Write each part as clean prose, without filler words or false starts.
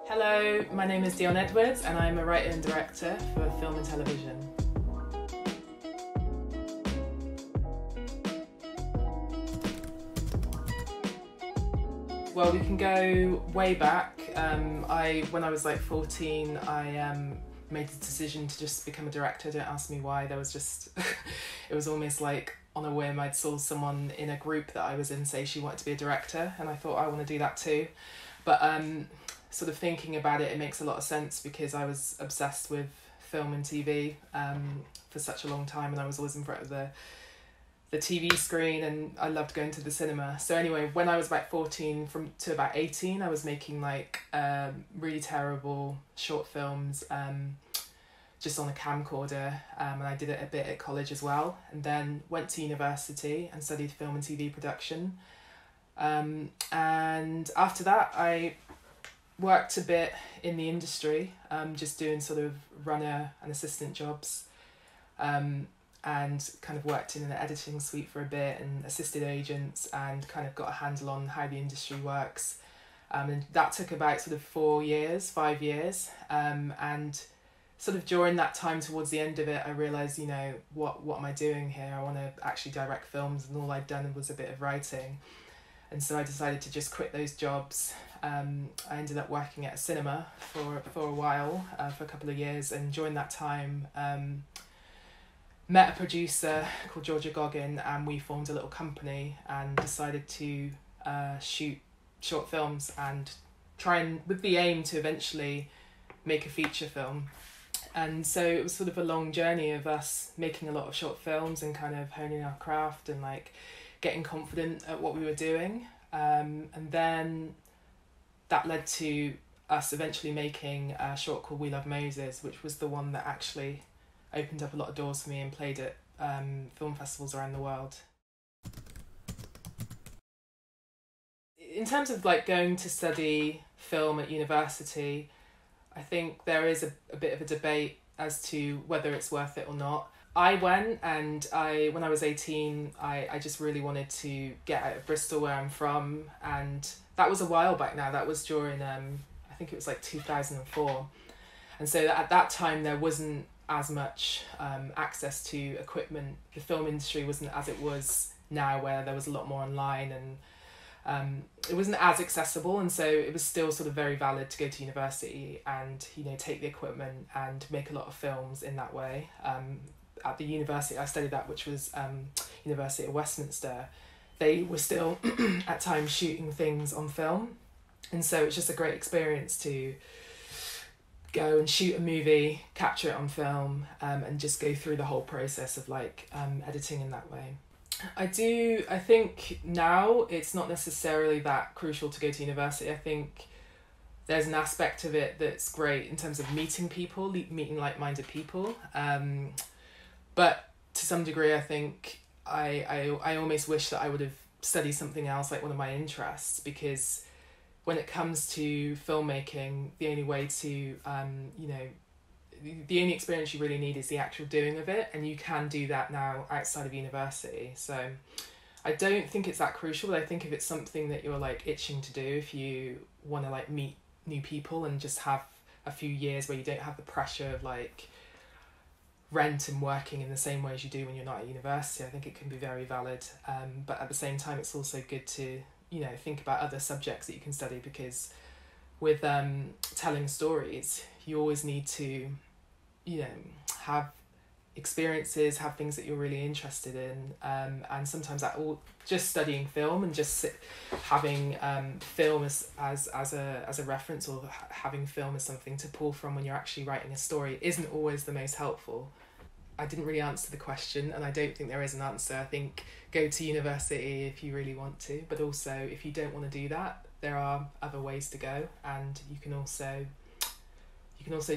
Hello, my name is Dionne Edwards and I'm a writer and director for film and television. Well, we can go way back. When I was like 14, I made the decision to just become a director. Don't ask me why. There was just, it was almost like on a whim. I'd saw someone in a group that I was in say she wanted to be a director, and I thought I want to do that too. But sort of thinking about it, it makes a lot of sense because I was obsessed with film and TV for such a long time, and I was always in front of the TV screen, and I loved going to the cinema. So anyway, when I was about 14 to about 18, I was making like really terrible short films just on a camcorder, and I did it a bit at college as well, and then went to university and studied film and TV production. And after that I worked a bit in the industry, just doing sort of runner and assistant jobs, and kind of worked in an editing suite for a bit and assisted agents and kind of got a handle on how the industry works. And that took about sort of 5 years. And sort of during that time, towards the end of it, I realised, you know, what am I doing here? I want to actually direct films, and all I'd done was a bit of writing. And so I decided to just quit those jobs. I ended up working at a cinema for a while, for a couple of years, and during that time met a producer called Georgia Goggin, and we formed a little company and decided to shoot short films and try and, with the aim to eventually make a feature film. And so it was sort of a long journey of us making a lot of short films and kind of honing our craft and like getting confident at what we were doing. And then that led to us eventually making a short called We Love Moses, which was the one that actually opened up a lot of doors for me and played at film festivals around the world. In terms of like going to study film at university, I think there is a bit of a debate as to whether it's worth it or not. I went, and when I was 18, I just really wanted to get out of Bristol, where I'm from, and that was a while back now. That was during, I think it was like 2004. And so at that time there wasn't as much access to equipment. The film industry wasn't as it was now, where there was a lot more online, and it wasn't as accessible, and so it was still sort of very valid to go to university and, you know, take the equipment and make a lot of films in that way. At the university I studied at, which was University of Westminster, they were still at times shooting things on film, and so it's just a great experience to go and shoot a movie, capture it on film, and just go through the whole process of like editing in that way. I think now it's not necessarily that crucial to go to university. I think there's an aspect of it that's great in terms of meeting people, meeting like-minded people. But to some degree, I think I almost wish that I would have studied something else, like one of my interests, because when it comes to filmmaking, the only way to, the only experience you really need is the actual doing of it, and you can do that now outside of university. So I don't think it's that crucial, but I think if it's something that you're like itching to do, if you want to like meet new people and just have a few years where you don't have the pressure of like rent and working in the same way as you do when you're not at university, I think it can be very valid. But at the same time, it's also good to, you know, think about other subjects that you can study, because with telling stories, you always need to, you know, have experiences, have things that you're really interested in, and sometimes that all just studying film and just having film as a reference, or having film as something to pull from when you're actually writing a story, isn't always the most helpful. I didn't really answer the question, and I don't think there is an answer. I think go to university if you really want to, but also if you don't want to do that, there are other ways to go, and you can also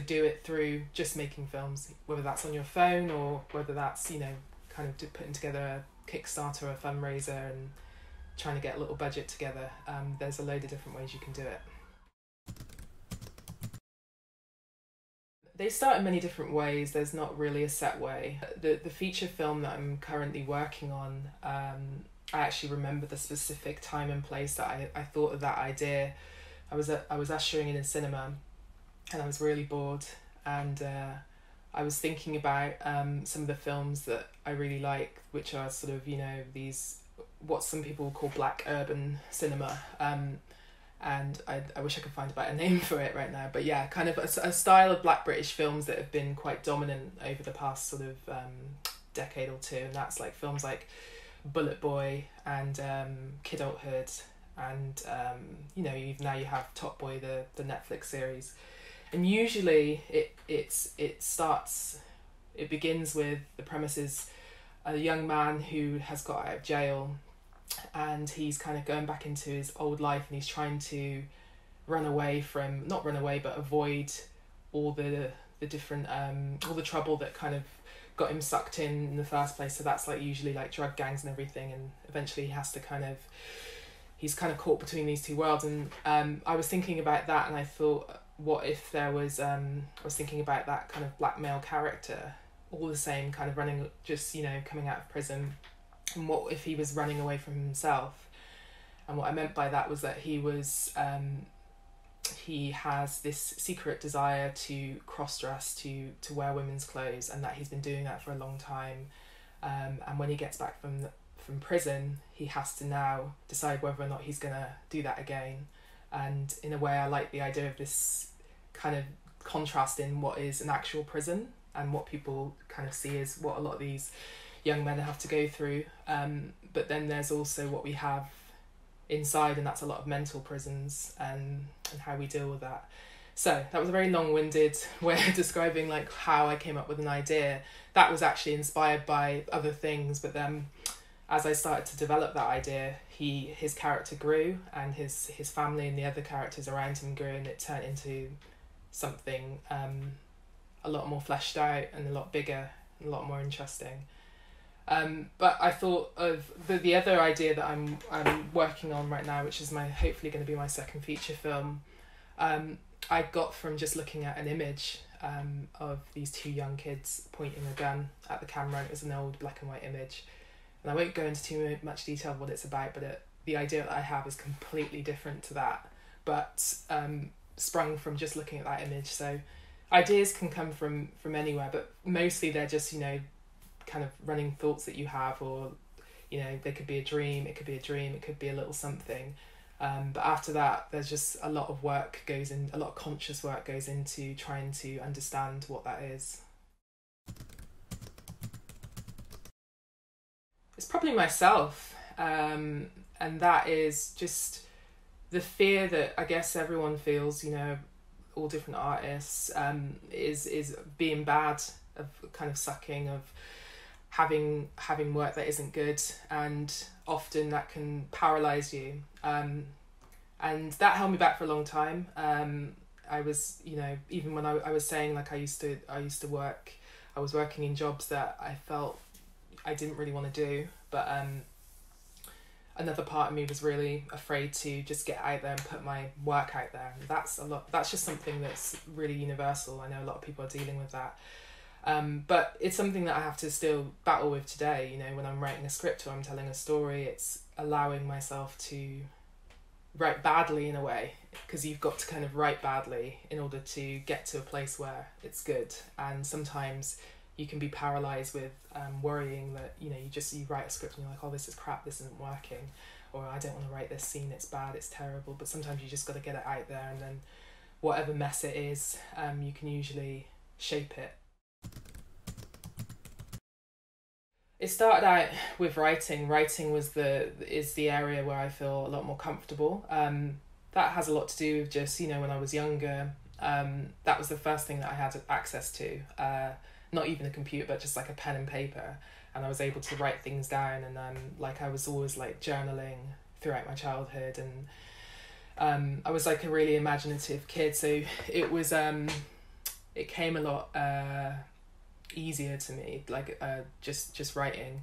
do it through just making films, whether that's on your phone or whether that's, you know, kind of putting together a Kickstarter or a fundraiser and trying to get a little budget together. There's a load of different ways you can do it. They start in many different ways. There's not really a set way. The feature film that I'm currently working on, I actually remember the specific time and place that I thought of that idea. I was ushering in a cinema, and I was really bored, and I was thinking about some of the films that I really like, which are sort of, you know, these, what some people call black urban cinema, and I wish I could find a better name for it right now, but yeah, kind of a style of black British films that have been quite dominant over the past sort of decade or two, and that's like films like Bullet Boy and Kidulthood, and you know, now you have Top Boy, the Netflix series, and usually it begins with the premises a young man who has got out of jail, and he's kind of going back into his old life, and he's trying to not run away, but avoid all the different all the trouble that kind of got him sucked in the first place. So that's like usually like drug gangs and everything, and eventually he's kind of caught between these two worlds. And I was thinking about that, and I thought, what if there was I was thinking about that kind of black male character, all the same, kind of running, just, you know, coming out of prison, and what if he was running away from himself? And what I meant by that was that he has this secret desire to cross-dress, to wear women's clothes, and that he's been doing that for a long time, and when he gets back from prison, he has to now decide whether or not he's gonna do that again. And in a way, I like the idea of this kind of contrast in what is an actual prison and what people kind of see as what a lot of these young men have to go through, but then there's also what we have inside, and that's a lot of mental prisons, and how we deal with that. So that was a very long-winded way of describing like how I came up with an idea that was actually inspired by other things, but then as I started to develop that idea, his character grew, and his family and the other characters around him grew, and it turned into something a lot more fleshed out and a lot bigger and a lot more interesting. But I thought of the other idea that I'm working on right now, which is hopefully going to be my second feature film. I got from just looking at an image of these two young kids pointing a gun at the camera. It was an old black and white image, and I won't go into too much detail of what it's about, but the idea that I have is completely different to that, but sprung from just looking at that image. So ideas can come from anywhere, but mostly they're just, you know, kind of running thoughts that you have, or, you know, they could be a dream, it could be a little something, but after that there's just a lot of conscious work goes into trying to understand what that is. It's probably myself, and that is just the fear that I guess everyone feels, you know, all different artists, is being bad, of kind of sucking, of having work that isn't good, and often that can paralyze you, and that held me back for a long time. I was, you know, even when I was saying, like, I used to work, I was working in jobs that I felt I didn't really want to do, but another part of me was really afraid to just get out there and put my work out there. And that's just something that's really universal. I know a lot of people are dealing with that. But it's something that I have to still battle with today. You know, when I'm writing a script or I'm telling a story, it's allowing myself to write badly in a way, because you've got to kind of write badly in order to get to a place where it's good. And sometimes you can be paralyzed with worrying that, you know, you write a script and you're like, oh, this is crap, this isn't working, or I don't want to write this scene, it's bad, it's terrible. But sometimes you just got to get it out there, and then whatever mess it is, you can usually shape it. It started out with writing. Writing is the area where I feel a lot more comfortable. That has a lot to do with just, you know, when I was younger, that was the first thing that I had access to. Not even a computer, but just like a pen and paper, and I was able to write things down, and like I was always like journaling throughout my childhood, and I was like a really imaginative kid, so it was it came a lot easier to me, like just writing,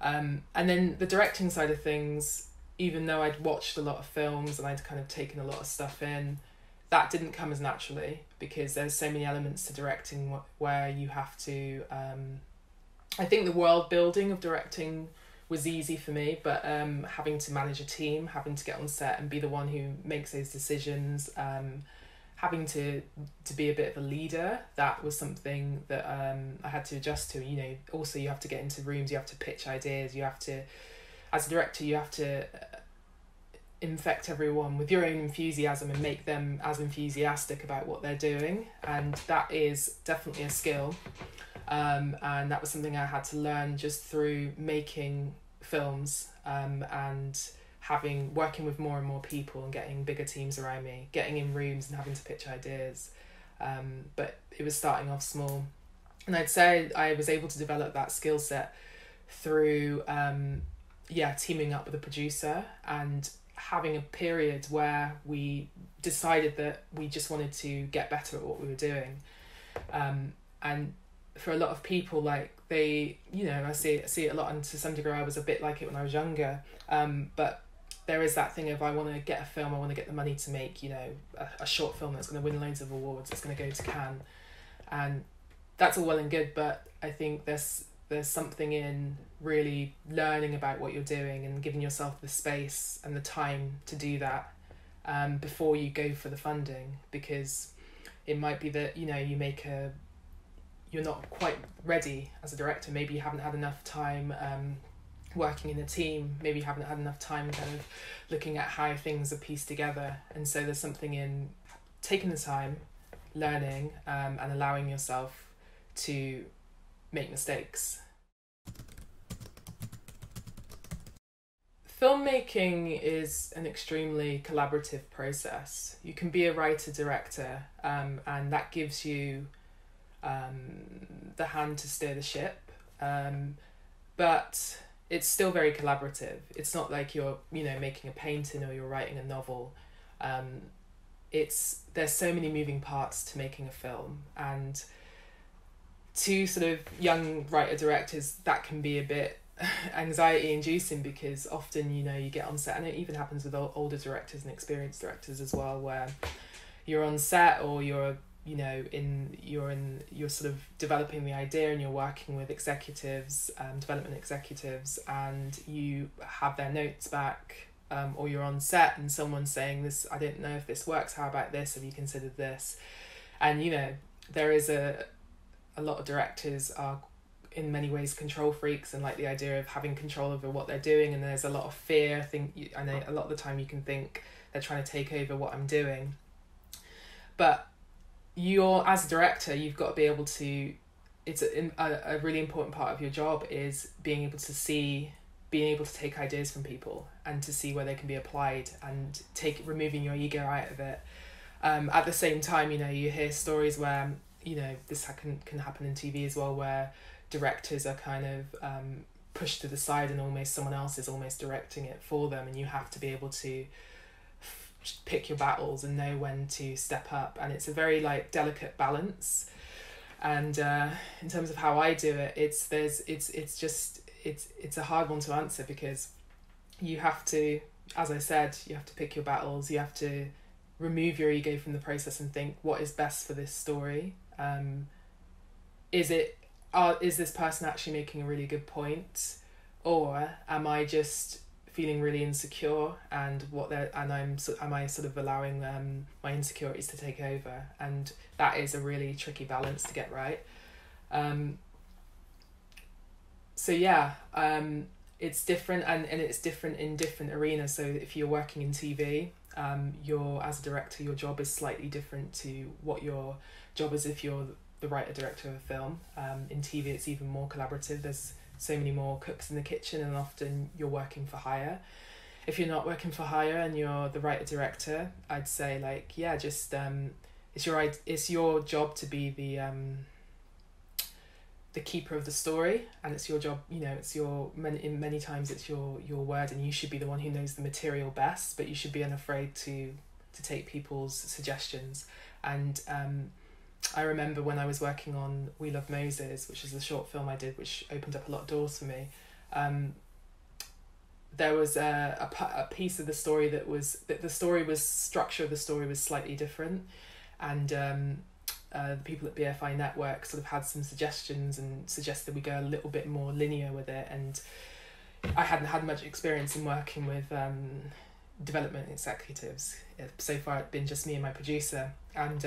and then the directing side of things, even though I'd watched a lot of films and I'd kind of taken a lot of stuff in, that didn't come as naturally, because there's so many elements to directing where you have to I think the world building of directing was easy for me, but having to manage a team, having to get on set and be the one who makes those decisions, having to be a bit of a leader, that was something that I had to adjust to. You know, also you have to get into rooms, you have to pitch ideas, you have to, as a director, you have to infect everyone with your own enthusiasm and make them as enthusiastic about what they're doing, and that is definitely a skill. And that was something I had to learn just through making films, and working with more and more people and getting bigger teams around me, getting in rooms and having to pitch ideas. But it was starting off small. And I'd say I was able to develop that skill set through teaming up with a producer and having a period where we decided that we just wanted to get better at what we were doing. And for a lot of people, like, they, you know, I see it a lot, and to some degree I was a bit like it when I was younger, but there is that thing of, I want to get a film, I want to get the money to make, you know, a short film that's going to win loads of awards, it's going to go to Cannes, and that's all well and good, but I think there's something in really learning about what you're doing and giving yourself the space and the time to do that before you go for the funding, because it might be that, you know, you're not quite ready as a director, maybe you haven't had enough time working in a team, maybe you haven't had enough time kind of looking at how things are pieced together, and so there's something in taking the time, learning, and allowing yourself to make mistakes. Filmmaking is an extremely collaborative process. You can be a writer-director, and that gives you the hand to steer the ship, but it's still very collaborative. It's not like you're, you know, making a painting or you're writing a novel. There's so many moving parts to making a film, and to sort of young writer-directors, that can be a bit anxiety inducing, because often, you know, you get on set, and it even happens with older directors and experienced directors as well, where you're on set, or you're sort of developing the idea and you're working with executives, development executives, and you have their notes back, or you're on set and someone's saying, this, I don't know if this works, how about this, have you considered this? And, you know, there is a lot of directors are in many ways control freaks and like the idea of having control over what they're doing, and there's a lot of fear. I know a lot of the time you can think they're trying to take over what I'm doing, but as a director, you've got to be able to, it's a really important part of your job is being able to take ideas from people and to see where they can be applied, and removing your ego out of it. At the same time, you know, you hear stories where, you know, this can happen in TV as well, where directors are kind of pushed to the side and almost someone else is almost directing it for them, and you have to be able to pick your battles and know when to step up, and it's a very like delicate balance. And in terms of how I do it, it's a hard one to answer, because you have to, as I said, you have to pick your battles, you have to remove your ego from the process and think, what is best for this story? Is this person actually making a really good point, or am I just feeling really insecure and am I sort of allowing my insecurities to take over? And that is a really tricky balance to get right. It's different, and it's different in different arenas. So if you're working in TV, as a director, your job is slightly different to what your job is if you're the writer-director of a film. In TV, it's even more collaborative. There's so many more cooks in the kitchen, and often you're working for hire. If you're not working for hire and you're the writer-director, I'd say it's your job to be the keeper of the story, and it's your job, you know, many times it's your word, and you should be the one who knows the material best, but you should be unafraid to take people's suggestions. And I remember when I was working on We Love Moses, which is the short film I did, which opened up a lot of doors for me, there was a piece of the story structure of the story was slightly different, and the people at BFI Network sort of had some suggestions and suggested we go a little bit more linear with it, and I hadn't had much experience in working with development executives. So far it'd been just me and my producer, and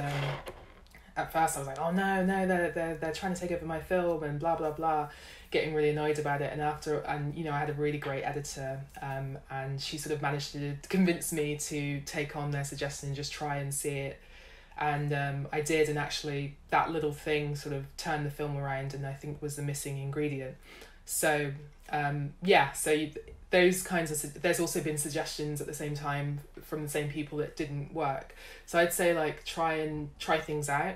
at first I was like, oh no, they're trying to take over my film and blah blah blah, getting really annoyed about it. And you know, I had a really great editor, and she sort of managed to convince me to take on their suggestion and just try and see it. And I did, and actually that little thing sort of turned the film around, and I think was the missing ingredient. So those kinds of, there's also been suggestions at the same time from the same people that didn't work. So I'd say like try things out.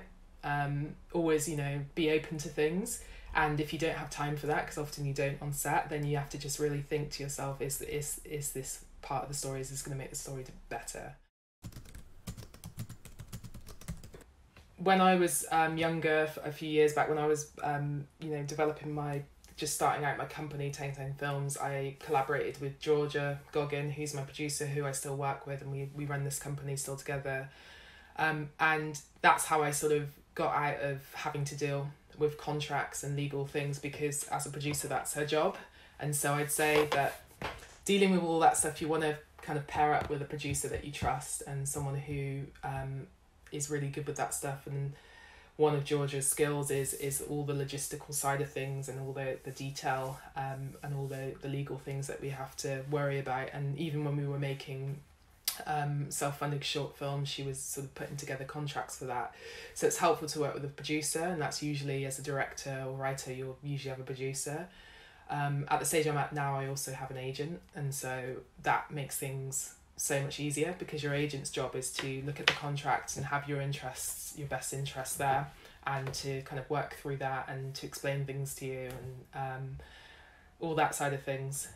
Always, you know, be open to things. And if you don't have time for that, because often you don't on set, then you have to just really think to yourself, is this part of the story, is this going to make the story better? When I was younger, a few years back, when I was just starting out my company, Tang Films, I collaborated with Georgia Goggin, who's my producer, who I still work with, and we run this company still together. And that's how I sort of got out of having to deal with contracts and legal things, because as a producer, that's her job. And so I'd say that dealing with all that stuff, you want to kind of pair up with a producer that you trust and someone who is really good with that stuff. And one of Georgia's skills is all the logistical side of things and all the detail and all the legal things that we have to worry about. And even when we were making self-funded short films, she was sort of putting together contracts for that. So it's helpful to work with a producer, and that's usually, as a director or writer, you'll usually have a producer. At the stage I'm at now, I also have an agent, and so that makes things so much easier, because your agent's job is to look at the contracts and have your best interests there, and to kind of work through that and to explain things to you and all that side of things.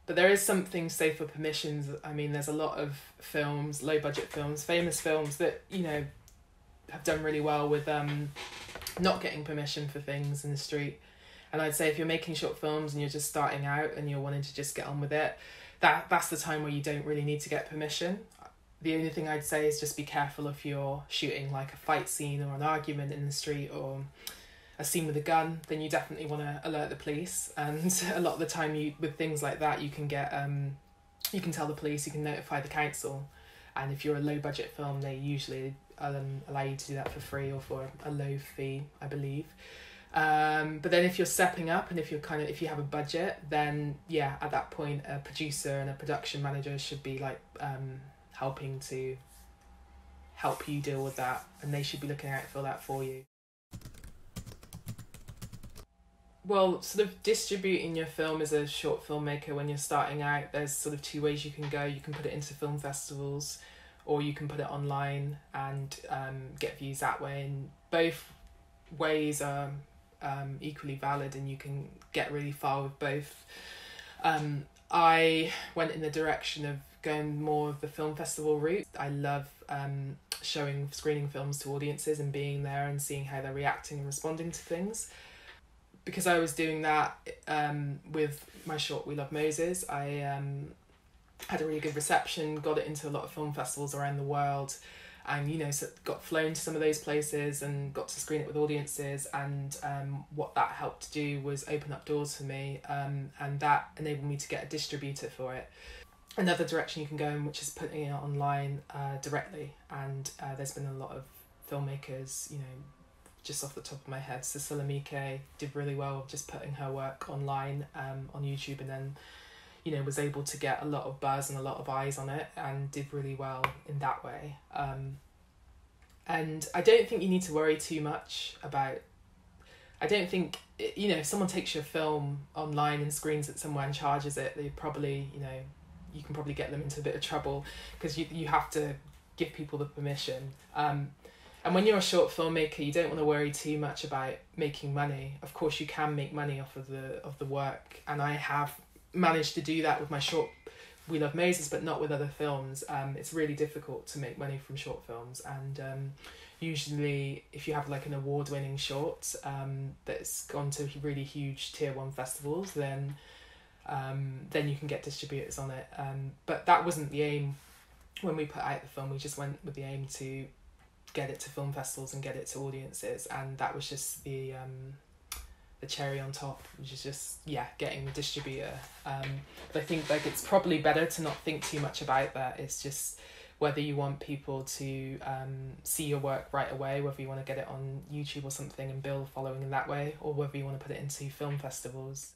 But there is something, say, for permissions. I mean, there's a lot of films, low budget films, famous films that, you know, have done really well with not getting permission for things in the street. And I'd say if you're making short films and you're just starting out and you're wanting to just get on with it, that's the time where you don't really need to get permission. The only thing I'd say is just be careful if you're shooting like a fight scene or an argument in the street or a scene with a gun, then you definitely want to alert the police. And a lot of the time with things like that, you can get you can tell the police, you can notify the council, and if you're a low budget film, they usually allow you to do that for free or for a low fee, I believe. But then if you're stepping up and if you have a budget, then yeah, at that point a producer and a production manager should be like helping to help you deal with that, and they should be looking out for that for you. Well, sort of distributing your film as a short filmmaker when you're starting out, there's sort of two ways you can go. You can put it into film festivals, or you can put it online and get views that way. And both ways are equally valid, and you can get really far with both. I went in the direction of going more of the film festival route. I love screening films to audiences and being there and seeing how they're reacting and responding to things. Because I was doing that with my short We Love Moses, I had a really good reception, got it into a lot of film festivals around the world, and, you know, so got flown to some of those places and got to screen it with audiences. And what that helped to do was open up doors for me, and that enabled me to get a distributor for it. Another direction you can go in, which is putting it online directly, and there's been a lot of filmmakers, you know, just off the top of my head, FILMMAKING did really well just putting her work online on YouTube, and then, you know, was able to get a lot of buzz and a lot of eyes on it, and did really well in that way. And I don't think you need to worry too much about, I don't think, you know, if someone takes your film online and screens it somewhere and charges it, they probably, you know, you can probably get them into a bit of trouble, because you have to give people the permission. And when you're a short filmmaker, you don't want to worry too much about making money. Of course, you can make money off of the work, and I have managed to do that with my short We Love Moses, but not with other films. It's really difficult to make money from short films, and usually if you have like an award-winning short that's gone to really huge tier 1 festivals, then you can get distributors on it. But that wasn't the aim when we put out the film. We just went with the aim to get it to film festivals and get it to audiences, and that was just the the cherry on top, which is just, yeah, getting the distributor. But I think like it's probably better to not think too much about that. It's just whether you want people to see your work right away, whether you want to get it on YouTube or something and build a following in that way, or whether you want to put it into film festivals.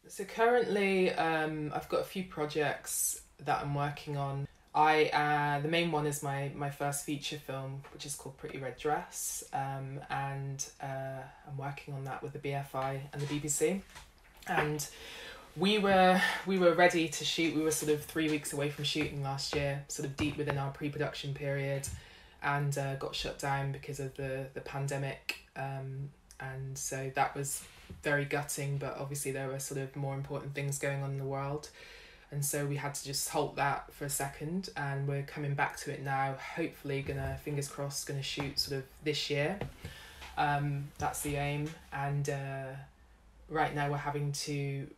So currently I've got a few projects that I'm working on. The main one is my first feature film, which is called Pretty Red Dress, and I'm working on that with the BFI and the BBC. And we were ready to shoot. We were sort of 3 weeks away from shooting last year, sort of deep within our pre-production period, and got shut down because of the pandemic. And so that was very gutting, but obviously there were sort of more important things going on in the world. And so we had to just halt that for a second, and we're coming back to it now. Hopefully fingers crossed, gonna shoot sort of this year. That's the aim. And right now we're having to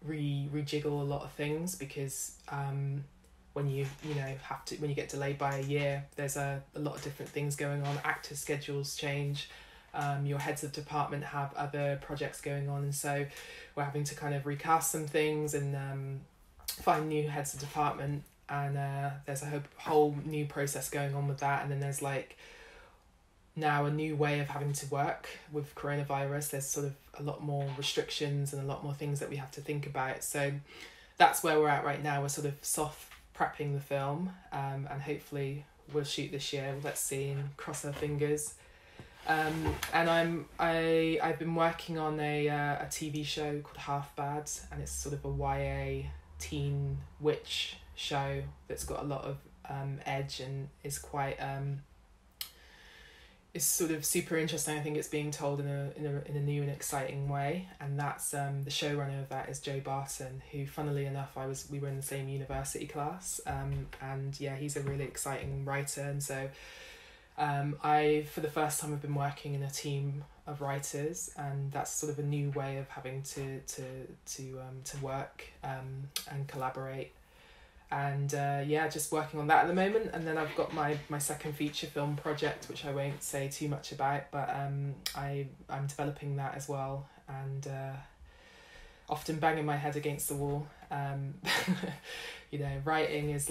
rejiggle a lot of things because when you get delayed by a year, there's a lot of different things going on. Actor schedules change. Your heads of department have other projects going on, and so we're having to kind of recast some things and find new heads of department, and there's a whole new process going on with that. And then there's like now a new way of having to work with coronavirus. There's sort of a lot more restrictions and a lot more things that we have to think about. So that's where we're at right now. We're sort of soft prepping the film, and hopefully we'll shoot this year. Let's see, and cross our fingers. And I've been working on a TV show called Half Bad, and it's sort of a YA teen witch show that's got a lot of edge and is quite is sort of super interesting. I think it's being told in a new and exciting way, and that's the showrunner of that is Joe Barton, who, funnily enough, we were in the same university class, and yeah, he's a really exciting writer. And so for the first time, I've been working in a team of writers, and that's sort of a new way of having to work and collaborate. And yeah, just working on that at the moment. And then I've got my second feature film project, which I won't say too much about, but I'm developing that as well, and often banging my head against the wall. You know, writing is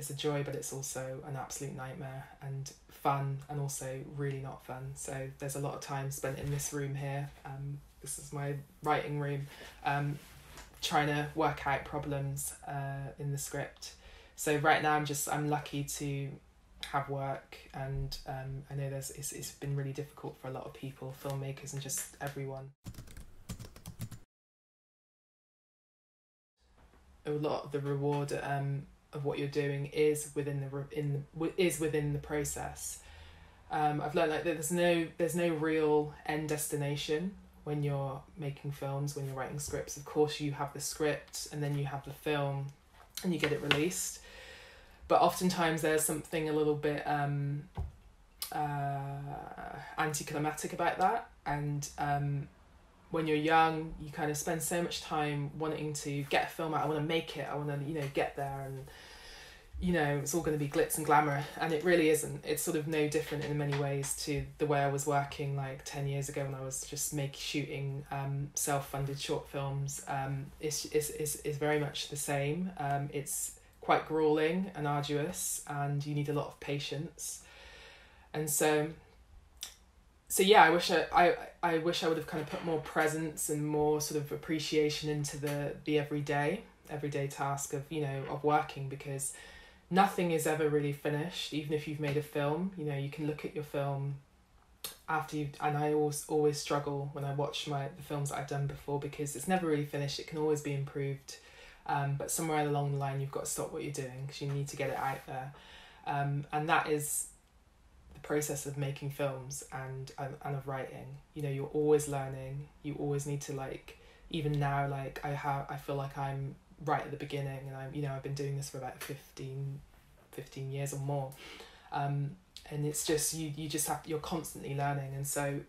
a joy, but it's also an absolute nightmare, and fun and also really not fun. So there's a lot of time spent in this room here. This is my writing room, trying to work out problems in the script. So right now I'm lucky to have work, and I know it's been really difficult for a lot of people, filmmakers and just everyone. A lot of the reward of what you're doing is within the process. I've learned like that there's no real end destination when you're making films, when you're writing scripts. Of course, you have the script and then you have the film and you get it released. But oftentimes there's something a little bit anticlimactic about that. And when you're young, you kind of spend so much time wanting to get a film out. I want to make it. I want to, get there, and it's all going to be glitz and glamour, and it really isn't. It's sort of no different in many ways to the way I was working like 10 years ago when I was just shooting self-funded short films. It's very much the same. It's quite grueling and arduous, and you need a lot of patience. And so yeah, I wish I would have kind of put more presence and more sort of appreciation into the everyday task of working, because nothing is ever really finished. Even if you've made a film, you can look at your film after and I always struggle when I watch the films that I've done before, because it's never really finished. It can always be improved, but somewhere along the line you've got to stop what you're doing because you need to get it out there, and that is the process of making films and of writing. You're always learning. You always need to, even now, I feel like I'm right at the beginning, and I've been doing this for about 15 years or more, and it's just you're constantly learning, and so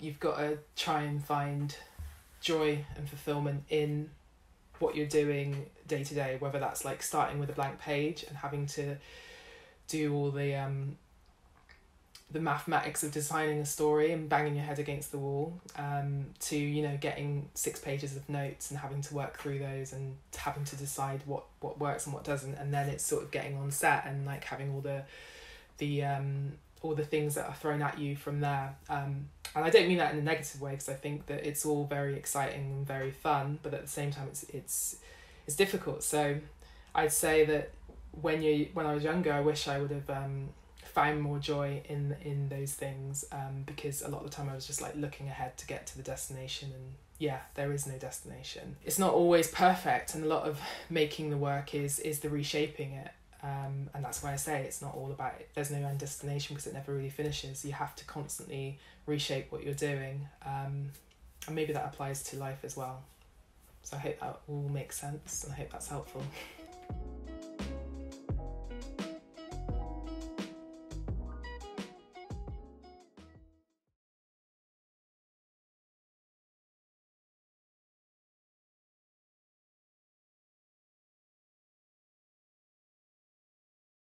you've got to try and find joy and fulfillment in what you're doing day to day, whether that's starting with a blank page and having to do all the mathematics of designing a story and banging your head against the wall, to, you know, getting 6 pages of notes and having to work through those and having to decide what works and what doesn't, and then it's sort of getting on set and like having all the things that are thrown at you from there. And I don't mean that in a negative way, because I think that it's all very exciting and very fun, but at the same time it's difficult. So I'd say that when I was younger, I wish I would have found more joy in those things, because a lot of the time I was just like looking ahead to get to the destination, and yeah, there is no destination. It's not always perfect, and a lot of making the work is the reshaping it, and that's why I say it's not all about it. There's no end destination, because it never really finishes. You have to constantly reshape what you're doing, and maybe that applies to life as well. So I hope that all makes sense, and I hope that's helpful.